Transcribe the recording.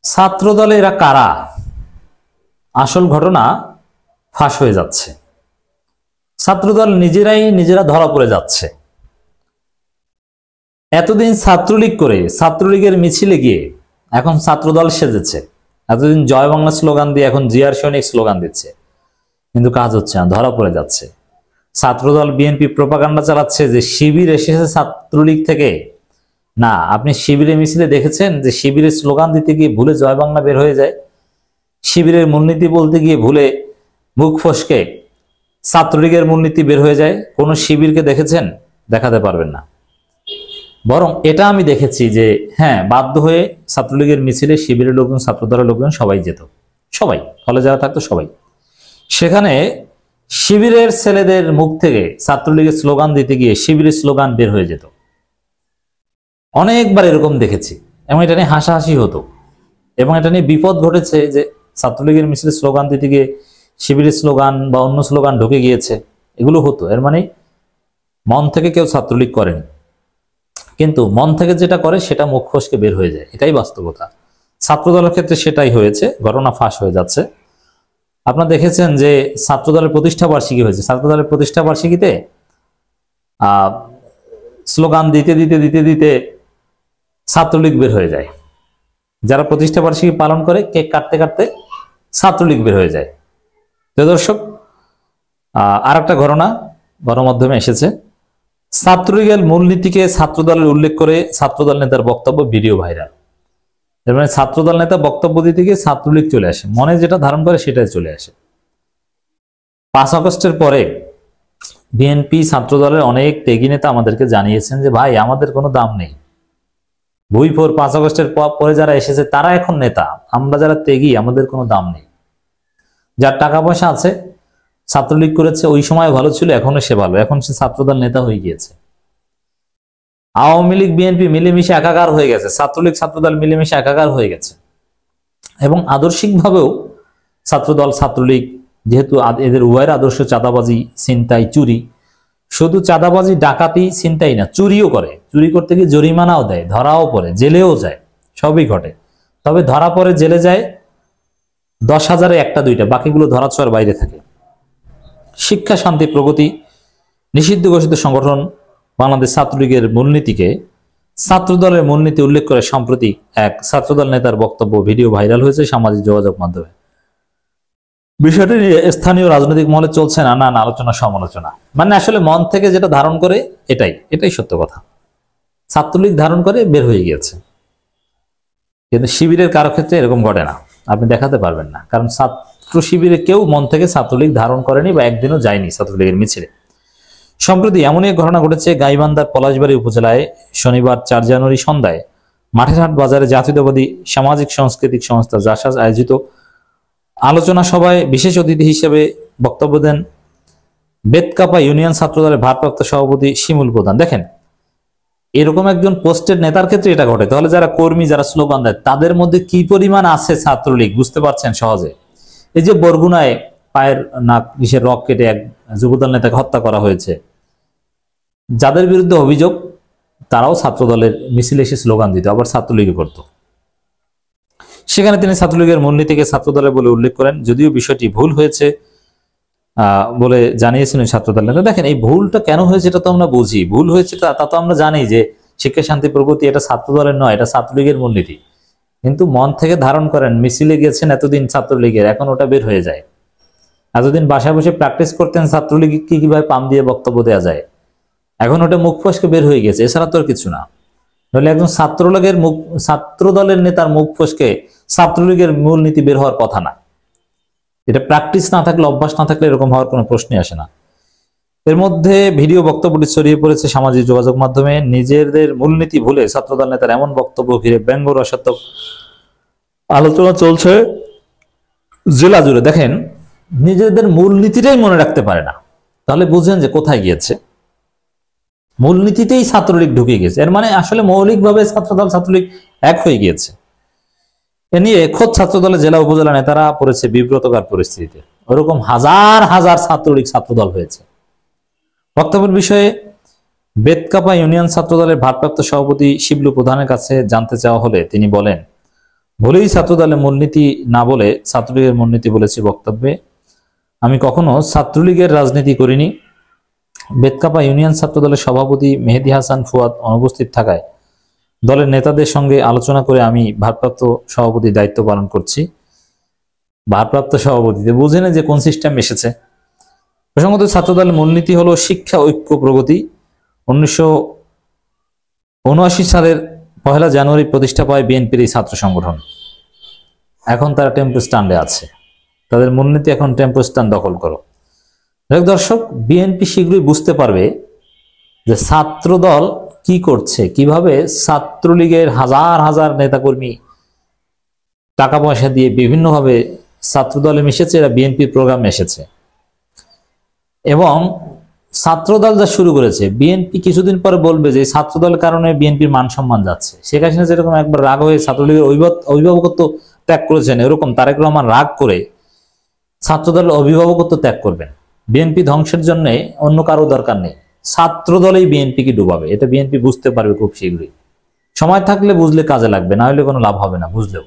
ছাত্রদলে এরা কারা? আসল ঘটনা ফাঁস হয়ে যাচ্ছে। ছাত্রদল নিজেরা ধরা পড়ে যাচ্ছে। এতদিন ছাত্রলীগ করে ছাত্রলীগের মিছিলে গিয়ে এখন ছাত্রদল সেজেছে। এতদিন জয় বাংলা স্লোগান দিয়ে এখন জিয়ার সৈনিক স্লোগান দিচ্ছে, কিন্তু কাজ হচ্ছে না, ধরা পড়ে যাচ্ছে। ছাত্রদল বিএনপি প্রোপাগান্ডা চালাচ্ছে যে শিবির এসেছে ছাত্রলীগ থেকে। না, আপনি শিবিরের মিছিলে দেখেছেন যে শিবিরের স্লোগান দিতে গিয়ে ভুলে জয় বাংলা বের হয়ে যায়? শিবিরের মূলনীতি বলতে গিয়ে ভুলে মুখ ফসকে ছাত্রলীগের মূলনীতি বের হয়ে যায়? কোন শিবিরকে দেখেছেন? দেখাতে পারবেন না। বরং এটা আমি দেখেছি যে হ্যাঁ, বাধ্য হয়ে ছাত্রলীগের মিছিলে শিবিরের লোকজন, ছাত্রদলের লোকজন সবাই যেত, সবাই হলে যারা থাকতো সবাই। সেখানে শিবিরের ছেলেদের মুখ থেকে ছাত্রলীগের স্লোগান দিতে গিয়ে শিবিরের স্লোগান বের হয়ে যেত। অনেকবার এরকম দেখেছি এবং এটা নিয়ে হাসাহাসি হতো এবং এটা নিয়ে বিপদ ঘটেছে যে ছাত্রলীগের মিছিলে স্লোগান দিতে গিয়ে শিবিরের স্লোগান বা অন্য স্লোগান ঢুকে গিয়েছে, এগুলো হতো। এর মানে মন থেকে কেউ ছাত্রলীগ করেনি, কিন্তু মন থেকে যেটা করে সেটা মুখ ফসকে বের হয়ে যায়, এটাই বাস্তবতা। ছাত্রদলের ক্ষেত্রে সেটাই হয়েছে, ঘটনা ফাঁস হয়ে যাচ্ছে। আপনারা দেখেছেন যে ছাত্রদলের প্রতিষ্ঠা বার্ষিকী হয়েছে, ছাত্রদলের প্রতিষ্ঠা বার্ষিকীতে স্লোগান দিতে দিতে দিতে দিতে ছাত্রলীগ বের হয়ে যায়। যারা প্রতিষ্ঠা বার্ষিকী পালন করে কেক কাটতে কাটতে ছাত্রলীগ বের হয়ে যায়। প্রিয় দর্শক, আর একটা ঘটনা গণমাধ্যমে এসেছে। ছাত্রলীগের মূলনীতিকে ছাত্রদলের উল্লেখ করে ছাত্রদল নেতার বক্তব্য ভিডিও ভাইরাল। এর মানে ছাত্রদল নেতা বক্তব্য দিতে গিয়ে ছাত্রলীগ চলে আসে, মনে যেটা ধারণ করে সেটাই চলে আসে। 5 আগস্টের পরে বিএনপি ছাত্রদলের অনেক ত্যাগী নেতা আমাদেরকে জানিয়েছেন যে ভাই, আমাদের কোনো দাম নেই। ভুইফোর 5 আগস্টের পরে যারা এসেছে তারা এখন নেতা, আমরা যারা ত্যাগী আমাদের কোনো দাম নেই। যার টাকা পয়সা আছে, ছাত্রলীগ করেছে, ওই সময় ভালো ছিল, এখনো সে ভালো, এখন সে ছাত্রদল নেতা হয়ে গিয়েছে। আওয়ামী লীগ বিএনপি মিলেমিশে একাকার হয়ে গেছে, ছাত্রলীগ ছাত্রদল মিলেমিশে একাকার হয়ে গেছে। এবং আদর্শিকভাবেও ছাত্রদল ছাত্রলীগ, যেহেতু এদের উভয়ের আদর্শ চাঁদাবাজি, ছিনতাই, চুরি, শুধু চাঁদাবাজি ডাকাতি ছিনতাই না, চুরিও করে। চুরি করতে গিয়ে জরিমানাও দেয়, ধরাও পড়ে, জেলেও যায়, সবই ঘটে। তবে ধরা পড়ে জেলে যায় 10,000-এ 1-2টা, বাকিগুলো ধরাছোঁয়ার বাইরে থাকে। শিক্ষা, শান্তি, প্রগতি নিষিদ্ধ ঘোষিত সংগঠন বাংলাদেশ ছাত্রলীগের মূলনীতিকে ছাত্রদলের মূলনীতি উল্লেখ করে সম্প্রতি এক ছাত্রদল নেতার বক্তব্য ভিডিও ভাইরাল হয়েছে সামাজিক যোগাযোগ মাধ্যমে। বিষয়টি নিয়ে স্থানীয় রাজনৈতিক মহলে চলছে নানান আলোচনা সমালোচনা। মানে আসলে মন থেকে যেটা ধারণ করে এটাই সত্য কথা। ছাত্রলীগ ধারণ করে বের হয়ে গিয়েছে, কিন্তু শিবিরের কারো ক্ষেত্রে এরকম ঘটে না, আপনি দেখাতে পারবেন না। কারণ ছাত্র শিবিরে কেউ মন থেকে ছাত্রলীগ ধারণ করেনি বা একদিনও যায়নি ছাত্রলীগের মিছিলে। সম্প্রতি এমনই এক ঘটনা ঘটেছে গাইবান্ধার পলাশবাড়ী উপজেলায়। শনিবার 4 জানুয়ারি সন্ধ্যায় মাঠেরহাট বাজারে জাতীয়তাবাদী সামাজিক সাংস্কৃতিক সংস্থা জাসাস আয়োজিত আলোচনা সভায় বিশেষ অতিথি হিসেবে বক্তব্য দেন বেতকাপা ইউনিয়ন ছাত্রদলের ভারপ্রাপ্ত সভাপতি শিমুল প্রধান। দেখেন, এরকম একজন পোস্টেড নেতার ক্ষেত্রে এটা ঘটে, তাহলে যারা কর্মী, যারা স্লোগান দেয়, তাদের মধ্যে কি পরিমাণ আছে ছাত্রলীগ বুঝতে পারছেন সহজে। এই যে বরগুনায় পায়ের কিসের রক কেটে এক যুবদল নেতাকে হত্যা করা হয়েছে, যাদের বিরুদ্ধে অভিযোগ তারাও ছাত্রদলের মিছিলে এসে স্লোগান দিত, আবার ছাত্রলীগে করত। সেখানে তিনি ছাত্রলীগের মূলনীতিকে ছাত্রদলের বলে উল্লেখ করেন, যদিও বিষয়টি ভুল হয়েছে বলে জানিয়েছিলেন ছাত্রদল নেতা। দেখেন, এই ভুলটা কেন হয়েছে এটা তো আমরা বুঝি, ভুল হয়েছে তা তো আমরা জানি যে শিক্ষা, শান্তি, প্রগতি এটা ছাত্রদলের নয়, এটা ছাত্রলীগের মূলনীতি। কিন্তু মন থেকে ধারণ করেন, মিছিলে গেছেন এতদিন ছাত্রলীগের, এখন ওটা বের হয়ে যায়। এতদিন বাসায় বসে প্র্যাকটিস করতেন ছাত্রলীগ কিভাবে পাম দিয়ে বক্তব্য দেওয়া যায়, এখন ওটা মুখ ফসকে বের হয়ে গেছে, এছাড়া তো আর কিছু না। নইলে একজন ছাত্রদলের নেতার মুখ ফসকে ছাত্রলীগের মূলনীতি বের হওয়ার কথা না। এটা প্র্যাকটিস না থাকলে, অভ্যাস না থাকলে এরকম হওয়ার কোনো প্রশ্নই আসে না। এর মধ্যে ভিডিও বক্তব্যটি ছড়িয়ে পড়েছে সামাজিক যোগাযোগ মাধ্যমে। নিজেদের মূলনীতি ভুলে ছাত্রদল নেতার এমন বক্তব্য ঘিরে ব্যঙ্গ রসাত্মক আলোচনা চলছে জেলা জুড়ে। দেখেন, নিজেদের মূলনীতিটাই মনে রাখতে পারে না, তাহলে বুঝেন যে কোথায় গিয়েছে। মূলনীতিতেই ছাত্রলীগ ঢুকে গেছে, এর মানে আসলে মৌলিকভাবে ছাত্রদল ছাত্রলীগ এক হয়ে গিয়েছে। এ নিয়ে খোদ ছাত্রদলের জেলা উপজেলা নেতারা পড়েছে বিব্রতকর পরিস্থিতিতে। ওরকম হাজার হাজার ছাত্রলীগ ছাত্রদল হয়েছে। বক্তব্যের বিষয়ে বেতকাপা ইউনিয়ন ছাত্রদলের ভারপ্রাপ্ত সভাপতি শিবলু প্রধানের কাছে জানতে চাওয়া হলে তিনি বলেন, ভুলেই ছাত্রদলের মূলনীতি না বলে ছাত্রলীগের মূলনীতি বলেছি বক্তব্যে। আমি কখনো ছাত্রলীগের রাজনীতি করিনি। বেতকাপা ইউনিয়ন ছাত্রদলের সভাপতি মেহেদী হাসান ফুয়াদ অনুপস্থিত থাকায় দলের নেতাদের সঙ্গে আলোচনা করে আমি ভারপ্রাপ্ত সভাপতির দায়িত্ব পালন করছি। ভারপ্রাপ্ত সভাপতিতে বুঝে না যে কোন সিস্টেম এসেছে। প্রসঙ্গত ছাত্রদলের মূলনীতি হলো শিক্ষা, ঐক্য, প্রগতি। 1979 সালের 1 জানুয়ারি প্রতিষ্ঠা পায় বিএনপির এই ছাত্র সংগঠন। এখন তারা টেম্পো স্ট্যান্ডে আছে, তাদের মূলনীতি এখন টেম্পো স্ট্যান্ড দখল করো। দর্শক, বিএনপি শীঘ্রই বুঝতে পারবে যে ছাত্রদল কি করছে, কিভাবে ছাত্রলীগের হাজার হাজার নেতাকর্মী টাকা পয়সা দিয়ে বিভিন্নভাবে ছাত্রদলে মিশেছে, এরা বিএনপির প্রোগ্রামে এসেছে। এবং ছাত্রদল যা শুরু করেছে, বিএনপি কিছুদিন পরে বলবে যে ছাত্রদলের কারণে বিএনপির মান সম্মান যাচ্ছে। শেখ হাসিনা যেরকম একবার রাগ হয়ে ছাত্রলীগের অভিভাবকত্ব ত্যাগ করেছেন, এরকম তারেক রহমান রাগ করে ছাত্রদলের অভিভাবকত্ব ত্যাগ করবেন। বিএনপি ধ্বংসের জন্য অন্য কারো দরকার নেই, ছাত্রদলেই বিএনপিকে ডুবাবে। এটা বিএনপি বুঝতে পারবে খুব শীঘ্রই। সময় থাকলে বুঝলে কাজে লাগবে, না হলে কোনো লাভ হবে না বুঝলেও।